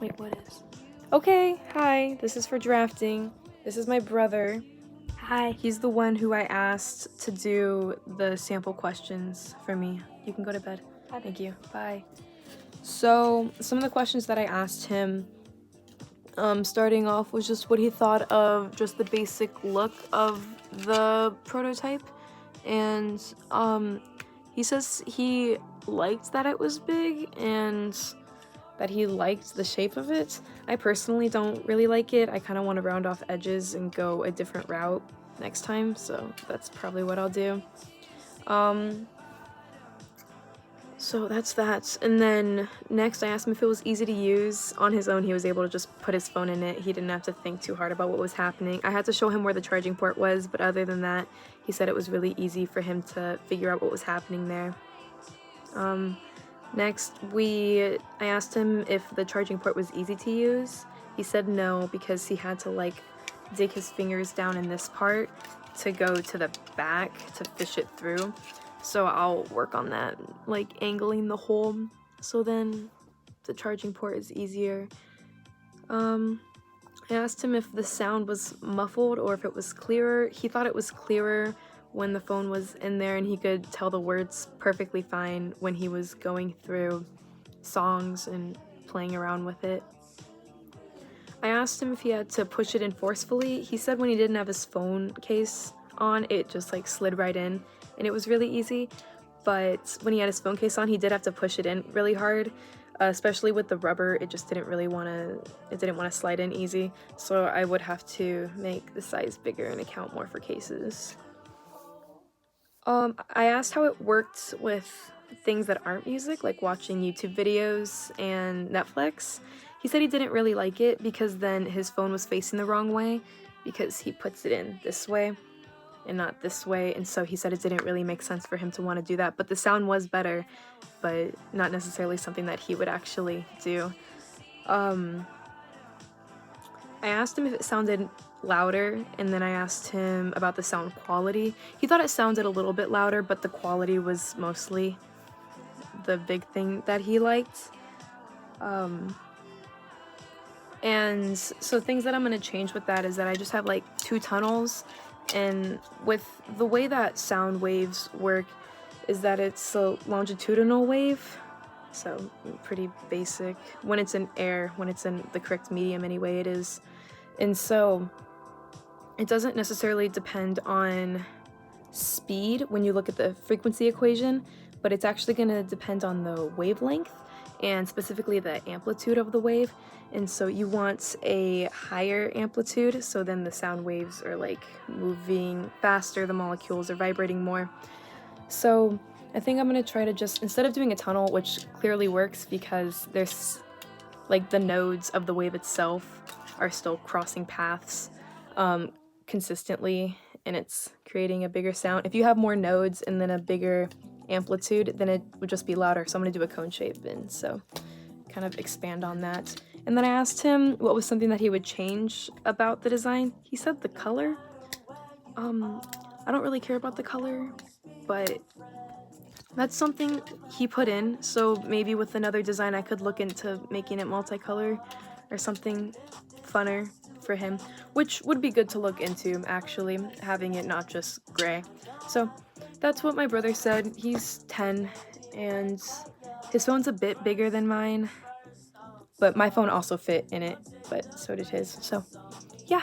Wait, what is? Okay, hi, this is for drafting. This is my brother. Hi. He's the one who I asked to do the sample questions for me. You can go to bed. Bye. Thank you. Bye. So, some of the questions that I asked him, starting off, was just what he thought of just the basic look of the prototype. And, he says he liked that it was big and that he liked the shape of it. I personally don't really like it. I kind of want to round off edges and go a different route next time, so that's probably what I'll do. So that's that. And then next I asked him if it was easy to use. On his own, he was able to just put his phone in it. He didn't have to think too hard about what was happening. I had to show him where the charging port was, but other than that, he said it was really easy for him to figure out what was happening there. Next, I asked him if the charging port was easy to use. He said no, because he had to like dig his fingers down in this part to go to the back to fish it through. So I'll work on that, like angling the hole so then the charging port is easier. I asked him if the sound was muffled or if it was clearer. He thought it was clearer when the phone was in there and he could tell the words perfectly fine when he was going through songs and playing around with it. I asked him if he had to push it in forcefully. He said when he didn't have his phone case on, it just like slid right in and it was really easy. But when he had his phone case on, he did have to push it in really hard, especially with the rubber. It just didn't want to slide in easy. So I would have to make the size bigger and account more for cases. I asked how it worked with things that aren't music, like watching YouTube videos and Netflix. He said he didn't really like it because then his phone was facing the wrong way because he puts it in this way and not this way, and so he said it didn't really make sense for him to want to do that, but the sound was better, but not necessarily something that he would actually do. I asked him if it sounded louder, and then I asked him about the sound quality. He thought it sounded a little bit louder, but the quality was mostly the big thing that he liked. And so things that I'm going to change with that is that I just have like 2 tunnels, and with the way that sound waves work is that it's a longitudinal wave, so pretty basic. When it's in air, when it's in the correct medium anyway, it is. And so it doesn't necessarily depend on speed when you look at the frequency equation, but it's actually going to depend on the wavelength and specifically the amplitude of the wave. And so you want a higher amplitude, so then the sound waves are like moving faster, the molecules are vibrating more. So I think I'm going to try to just, instead of doing a tunnel, which clearly works because there's like the nodes of the wave itself are still crossing paths consistently, and it's creating a bigger sound. If you have more nodes and then a bigger amplitude, then it would just be louder. So I'm going to do a cone shape and so kind of expand on that. And then I asked him what was something that he would change about the design. He said the color. I don't really care about the color, but that's something he put in, so maybe with another design I could look into making it multicolor or something funner for him, which would be good to look into, actually, having it not just gray. So that's what my brother said. He's 10, and his phone's a bit bigger than mine, but my phone also fit in it, but so did his, so yeah.